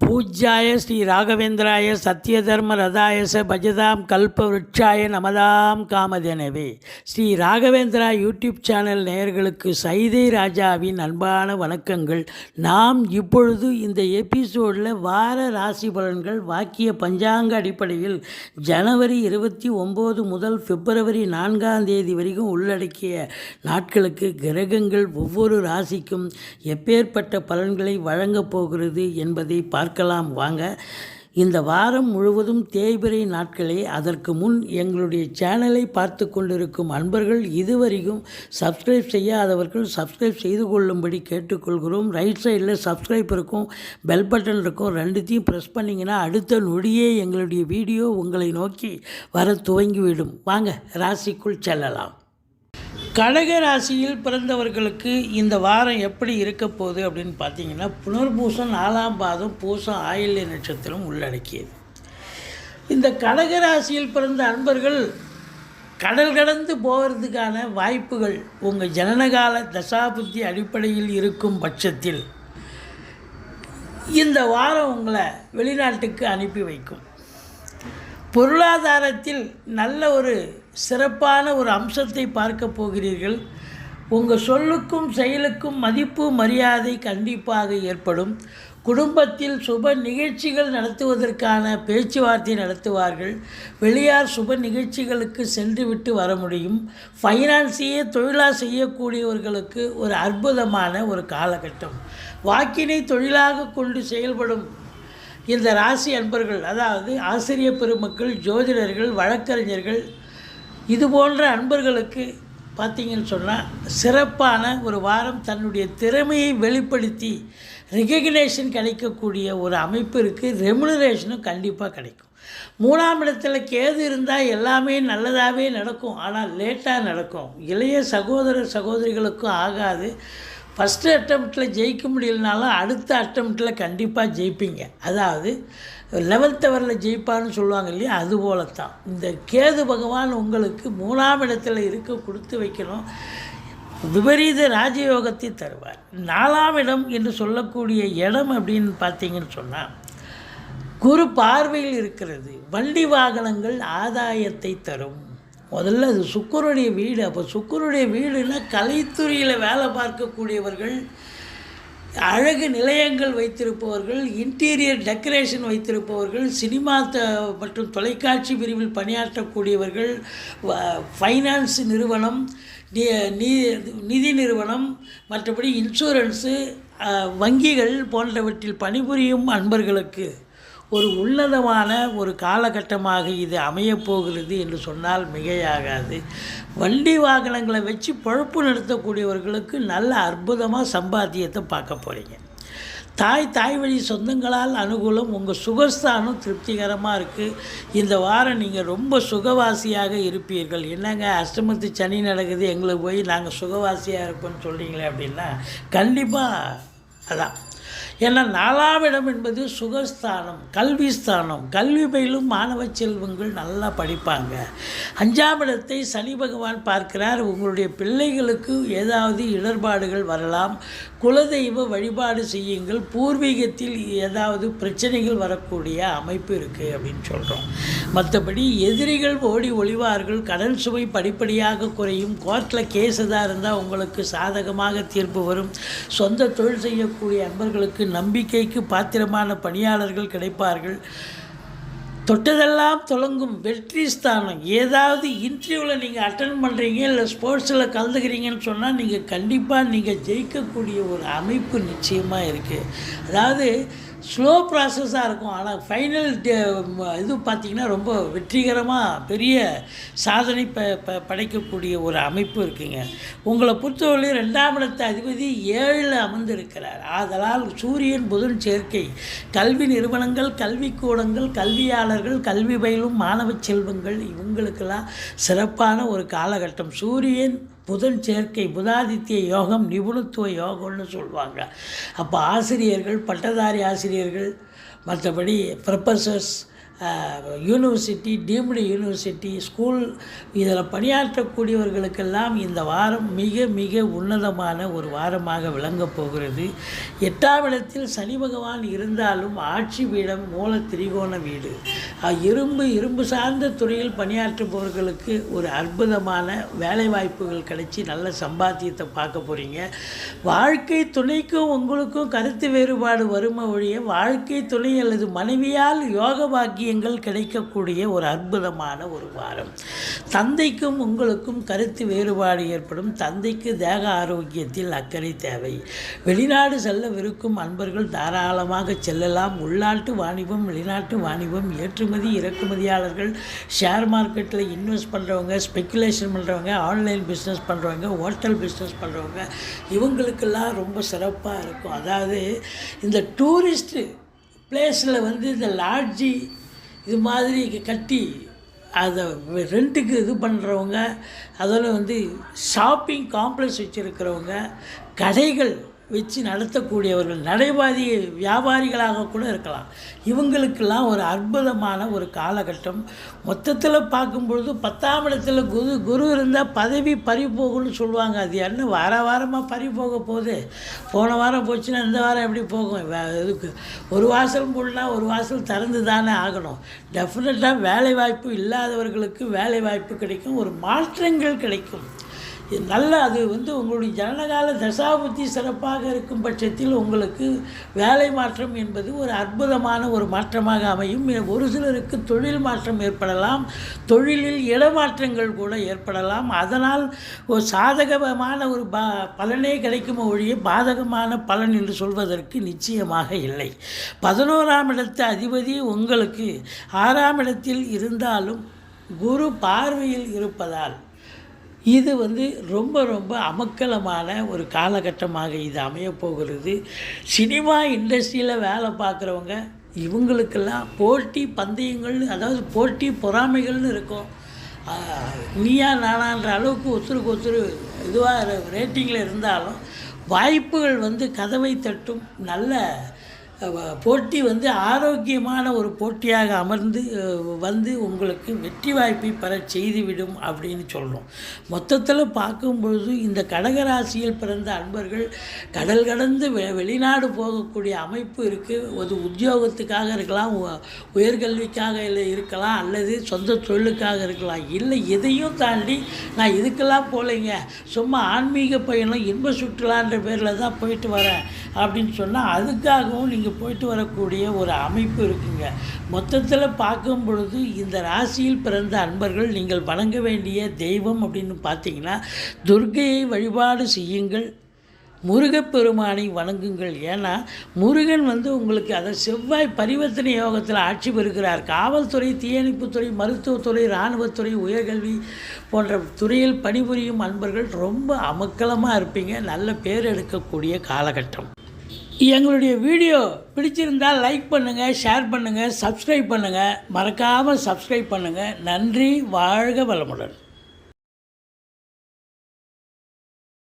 பூஜ்யாய Sri ராகவேந்திராய சத்யதர்ம ரதாயச பஜதாம் கல்பவருட்சாய நமதாம் காமதேனவே. Sri Raghavendra YouTube channel நேயர்களுக்கு சைதை ராஜாவின் அன்பான வணக்கங்கள். நாம் இப்பொழுது இந்த எபிசோடில் வார ராசி பலன்கள் வாக்கிய பஞ்சாங்க அடிப்படையில் ஜனவரி 29 முதல் பிப்ரவரி 4ஆம் தேதி வரைக்கும் உள்ளடக்கிய நாட்களுக்கு கிரகங்கள் ஒவ்வொரு ராசிக்கும் எப்பேற்பட்ட பலன்களை வழங்கப் போகிறது என்பதை பார்க்கலாம் வாங்க. இந்த வாரம் முழுவதும் தேய்பிறை நாட்களே. அதற்கு முன் எங்களுடைய சேனலை பார்த்து கொண்டிருக்கும் அன்பர்கள் இதுவரைக்கும் சப்ஸ்கிரைப் செய்யாதவர்கள் சப்ஸ்கிரைப் செய்து கொள்ளும்படி கேட்டுக்கொள்கிறோம். ரைட் சைடில் சப்ஸ்கிரைப் இருக்கும், பெல் பட்டன் இருக்கும், ரெண்டுத்தையும் ப்ரெஸ் பண்ணிங்கன்னா அடுத்த நொடியே எங்களுடைய வீடியோ உங்களை நோக்கி வர துவங்கிவிடும். வாங்க ராசிக்குள் செல்லலாம். கடக ராசியில் பிறந்தவர்களுக்கு இந்த வாரம் எப்படி இருக்க போகுது அப்படின்னு பார்த்தீங்கன்னா, புனர்பூசம் 4ஆம் பாதம், பூசம் ஆயில்ய நட்சத்திரம் உள்ளடக்கியது. இந்த கடக ராசியில் பிறந்த அன்பர்கள் கடல் கடந்து போகிறதுக்கான வாய்ப்புகள் உங்கள் ஜனனகால தசாபுத்தி அடிப்படையில் இருக்கும் பட்சத்தில் இந்த வாரம் உங்களை வெளிநாட்டுக்கு அனுப்பி வைக்கும். பொருளாதாரத்தில் நல்ல ஒரு சிறப்பான ஒரு அம்சத்தை பார்க்க போகிறீர்கள். உங்கள் சொல்லுக்கும் செயலுக்கும் மதிப்பு மரியாதை கண்டிப்பாக ஏற்படும். குடும்பத்தில் சுப நிகழ்ச்சிகள் நடத்துவதற்கான பேச்சுவார்த்தை நடத்துவார்கள். வெளியார் சுப நிகழ்ச்சிகளுக்கு சென்று விட்டு வர முடியும். ஃபைனான்ஸையே தொழிலாக செய்யக்கூடியவர்களுக்கு ஒரு அற்புதமான ஒரு காலகட்டம். வாக்கினை தொழிலாக கொண்டு செயல்படும் இந்த ராசி அன்பர்கள், அதாவது ஆசிரியர் பெருமக்கள், ஜோதிடர்கள், வழக்கறிஞர்கள், இது போன்ற அன்பர்களுக்கு பார்த்திங்கன்னு சொன்னால் சிறப்பான ஒரு வாரம். தன்னுடைய திறமையை வெளிப்படுத்தி ரெகக்னேஷன் கிடைக்கக்கூடிய ஒரு அமைப்பு இருக்குது. ரெமுனரேஷனும் கண்டிப்பாக கிடைக்கும். 3ஆம் இடத்துல கேது இருந்தால் எல்லாமே நல்லதாகவே நடக்கும், ஆனால் லேட்டாக நடக்கும். இளைய சகோதர சகோதரிகளுக்கும் ஆகாது. ஃபஸ்ட்டு அட்டம்ப்டில் ஜெயிக்க முடியலனாலும் அடுத்த அட்டம்ப்டில் கண்டிப்பாக ஜெயிப்பீங்க. அதாவது 11th ஹவரில் ஜெயிப்பான்னு சொல்லுவாங்க இல்லையா, அதுபோல தான் இந்த கேது பகவான் உங்களுக்கு 3ஆம் இடத்துல இருக்க கொடுத்து வைக்கணும். விபரீத ராஜயோகத்தை தருவார். 4ஆம் இடம் என்று சொல்லக்கூடிய இடம் அப்படின்னு பார்த்தீங்கன்னு சொன்னால் குரு பார்வையில் இருக்கிறது. வண்டி வாகனங்கள் ஆதாயத்தை தரும். முதல்ல அது சுக்கிரனுடைய வீடு. அப்போ சுக்கிரனுடைய வீடுனா கலைத்துறையில் வேலை பார்க்கக்கூடியவர்கள், அழகு நிலையங்கள் வைத்திருப்பவர்கள், இன்டீரியர் டெக்கரேஷன் வைத்திருப்பவர்கள், சினிமா மற்றும் தொலைக்காட்சி பிரிவில் பணியாற்றக்கூடியவர்கள், ஃபைனான்ஸ் நிறுவனம், நிதி நிறுவனம், மற்றபடி இன்சூரன்ஸு, வங்கிகள் போன்றவற்றில் பணிபுரியும் அன்பர்களுக்கு ஒரு உன்னதமான ஒரு காலகட்டமாக இது அமையப்போகிறது என்று சொன்னால் மிகையாகாது. வண்டி வாகனங்களை வச்சு பொழப்பு நடத்தக்கூடியவர்களுக்கு நல்ல அற்புதமாக சம்பாத்தியத்தை பார்க்க போகிறீங்க. தாய் வழி சொந்தங்களால் அனுகூலம். உங்கள் சுகஸ்தானம் திருப்திகரமாக இருக்குது. இந்த வாரம் நீங்கள் ரொம்ப சுகவாசியாக இருப்பீர்கள். என்னங்க அஷ்டமத்து சனி நடக்குது, எங்களுக்கு போய் நாங்கள் சுகவாசியாக இருப்போம்னு சொல்கிறீங்களே அப்படின்னா கண்டிப்பாக அதான். ஏன்னா 4ஆம் இடம் என்பது சுகஸ்தானம், கல்வி ஸ்தானம். கல்வி பயிலும் மாணவ செல்வங்கள் நல்லா படிப்பாங்க. 5ஆம் இடத்தை சனி பகவான் பார்க்கிறார். உங்களுடைய பிள்ளைகளுக்கு ஏதாவது இடர்பாடுகள் வரலாம். குலதெய்வ வழிபாடு செய்யுங்கள். பூர்வீகத்தில் ஏதாவது பிரச்சனைகள் வரக்கூடிய அமைப்பு இருக்குது அப்படின்னு சொல்கிறோம். மற்றபடி எதிரிகள் ஓடி ஒளிவார்கள். கடன் சுமை படிப்படியாக குறையும். கோர்ட்டில் கேஸ் எதாக இருந்தால் உங்களுக்கு சாதகமாக தீர்ப்பு வரும். சொந்த தொழில் செய்யக்கூடிய அன்பர்களுக்கு நம்பிக்கைக்கு பாத்திரமான பணியாளர்கள் கிடைப்பார்கள். தொட்டதெல்லாம் தொடங்கும். வெற்றி ஸ்தானம். ஏதாவது இன்டர்வியூவில் நீங்கள் அட்டன் பண்ணுறீங்க, இல்லை ஸ்போர்ட்ஸில் கலந்துக்கிறீங்கன்னு சொன்னால் நீங்கள் கண்டிப்பாக நீங்கள் ஜெயிக்கக்கூடிய ஒரு அமைப்பு நிச்சயமாக இருக்குது. அதாவது ஸ்லோ ப்ராசஸாக இருக்கும், ஆனால் ஃபைனல் இது பார்த்திங்கன்னா ரொம்ப வெற்றிகரமாக பெரிய சாதனை படைக்கக்கூடிய ஒரு அமைப்பு இருக்குங்க. உங்களை பொறுத்தவரை 2ஆம் இடத்து அதிபதி 7ல் அமர்ந்திருக்கிறார். ஆதலால் சூரியன் புதன் சேர்க்கை. கல்வி நிறுவனங்கள், கல்விக்கூடங்கள், கல்வியாளர்கள், கல்வி பயிலும் மாணவ செல்வங்கள், இவங்களுக்கெல்லாம் சிறப்பான ஒரு காலகட்டம். சூரியன் புதன் சேர்க்கை, புதாதித்ய யோகம், நிபுணத்துவ யோகம்னு சொல்லுவாங்க. அப்போ ஆசிரியர்கள், பட்டதாரி ஆசிரியர்கள், மற்றபடி professors, university, deemed university, school இதில் பணியாற்றக்கூடியவர்களுக்கெல்லாம் இந்த வாரம் மிக மிக உன்னதமான ஒரு வாரமாக விளங்கப் போகிறது. 8ஆம் இடத்தில் சனி பகவான் இருந்தாலும் ஆட்சி பீடம் மூல திரிகோண வீடு. இரும்பு சார்ந்த துறையில் பணியாற்றுபவர்களுக்கு ஒரு அற்புதமான வேலைவாய்ப்புகள் கிடைச்சி நல்ல சம்பாத்தியத்தை பார்க்க போகிறீங்க. வாழ்க்கை துணைக்கும் உங்களுக்கும் கருத்து வேறுபாடு வரும ஒழிய வாழ்க்கை துணை அல்லது மனைவியால் யோக பாக்கியங்கள் கிடைக்கக்கூடிய ஒரு அற்புதமான ஒரு வாரம். தந்தைக்கும் உங்களுக்கும் கருத்து வேறுபாடு ஏற்படும். தந்தைக்கு தேக ஆரோக்கியத்தில் அக்கறை தேவை. வெளிநாடு செல்லவிருக்கும் அன்பர்கள் தாராளமாக செல்லலாம். உள்நாட்டு வாணிபம், வெளிநாட்டு வாணிபம், ஏற்றுமதி இறக்குமதியாளர்கள், ஷேர் மார்க்கெட்டில் இன்வெஸ்ட் பண்ணுறவங்க, ஸ்பெக்குலேஷன் பண்ணுறவங்க, ஆன்லைன் பிஸ்னஸ் பண்ணுறவங்க, ஹோட்டல் பிஸ்னஸ் பண்ணுறவங்க, இவங்களுக்கெல்லாம் ரொம்ப சிறப்பாக இருக்கும். அதாவது இந்த டூரிஸ்ட்டு பிளேஸில் இந்த லாட்ஜி இது மாதிரி கட்டி அதை ரெண்ட்டுக்கு இது பண்ணுறவங்க, அதில் ஷாப்பிங் காம்ப்ளெக்ஸ் வச்சுருக்கிறவங்க, கடைகள் வச்சு நடத்தக்கூடியவர்கள், நடைபாதை வியாபாரிகளாக கூட இருக்கலாம். இவங்களுக்கெல்லாம் ஒரு அற்புதமான ஒரு காலகட்டம். மொத்தத்தில் பார்க்கும்பொழுது 10ஆம் இடத்துல குரு இருந்தால் பதவி பறி போகும்னு சொல்லுவாங்க. அது என்ன வாரமாக பறி போக போகுது? போன வாரம் போச்சுன்னா இந்த வாரம் எப்படி போகும்? இதுக்கு ஒரு வாசல் மூடனா ஒரு வாசல் திறந்து தானே ஆகணும். டெஃபினட்டாக வேலைவாய்ப்பு இல்லாதவர்களுக்கு வேலைவாய்ப்பு கிடைக்கும், ஒரு மாற்றங்கள் கிடைக்கும். நல்ல அது உங்களுடைய ஜனனகால தசாபுத்தி சிறப்பாக இருக்கும் பட்சத்தில் உங்களுக்கு வேலை மாற்றம் என்பது ஒரு அற்புதமான ஒரு மாற்றமாக அமையும். ஒரு சிலருக்கு தொழில் மாற்றம் ஏற்படலாம், தொழிலில் இடமாற்றங்கள் கூட ஏற்படலாம். அதனால் ஒரு சாதகமான ஒரு பலனே கிடைக்கும் ஒழிய பாதகமான பலன் என்று சொல்வதற்கு நிச்சயமாக இல்லை. 11ஆம் இடத்து அதிபதி உங்களுக்கு 6ஆம் இடத்தில் இருந்தாலும் குரு பார்வையில் இருப்பதால் இது ரொம்ப ரொம்ப அமக்கலமான ஒரு காலகட்டமாக இது அமையப்போகிறது. சினிமா இண்டஸ்ட்ரியில் வேலை பார்க்குறவங்க இவங்களுக்கெல்லாம் போட்டி பந்தயங்கள்னு, அதாவது போட்டி பொறாமைகள்னு இருக்கும். நீயா நானான்ற அளவுக்கு ஒருத்தருக்கு இதுவாக ரேட்டிங்கில் இருந்தாலும் வாய்ப்புகள் கதவை தட்டும். நல்ல போட்டி ஆரோக்கியமான ஒரு போட்டியாக அமர்ந்து உங்களுக்கு வெற்றி வாய்ப்பை பெற செய்துவிடும் அப்படின்னு சொல்கிறோம். மொத்தத்தில் பார்க்கும்பொழுது இந்த கடகராசியில் பிறந்த அன்பர்கள் கடல் கடந்து வெளிநாடு போகக்கூடிய அமைப்பு இருக்குது. ஒரு உத்தியோகத்துக்காக இருக்கலாம், உயர்கல்விக்காக இருக்கலாம், அல்லது சொந்த தொழிலுக்காக இருக்கலாம். இல்லை எதையும் தாண்டி நான் இதுக்கெல்லாம் போகலைங்க, சும்மா ஆன்மீக பயணம் இன்ப சுற்றுலான்ற பேரில் தான் போயிட்டு வரேன் அப்படின்னு சொன்னால் அதுக்காகவும் நீங்கள் போயிட்டு வரக்கூடிய ஒரு அமைப்பு இருக்குங்க. மொத்தத்தில் பார்க்கும் பொழுது இந்த ராசியில் பிறந்த அன்பர்கள் நீங்கள் வணங்க வேண்டிய தெய்வம் அப்படின்னு பார்த்தீங்கன்னா துர்க்கையை வழிபாடு செய்யுங்கள், முருகப்பெருமானை வணங்குங்கள். ஏன்னா முருகன் உங்களுக்கு அதை செவ்வாய் பரிவர்த்தனை யோகத்தில் ஆட்சி பெறுகிறார். காவல்துறை, தீயணைப்புத்துறை, மருத்துவத்துறை, இராணுவத்துறை, உயர்கல்வி போன்ற துறையில் பணிபுரியும் அன்பர்கள் ரொம்ப அமக்கலமாக இருப்பீங்க. நல்ல பேர் எடுக்கக்கூடிய காலகட்டம். எங்களுடைய வீடியோ பிடிச்சிருந்தால் லைக் பண்ணுங்கள், ஷேர் பண்ணுங்கள், சப்ஸ்கிரைப் பண்ணுங்கள். மறக்காமல் சப்ஸ்கிரைப் பண்ணுங்கள். நன்றி. வாழ்க வளமுடன்.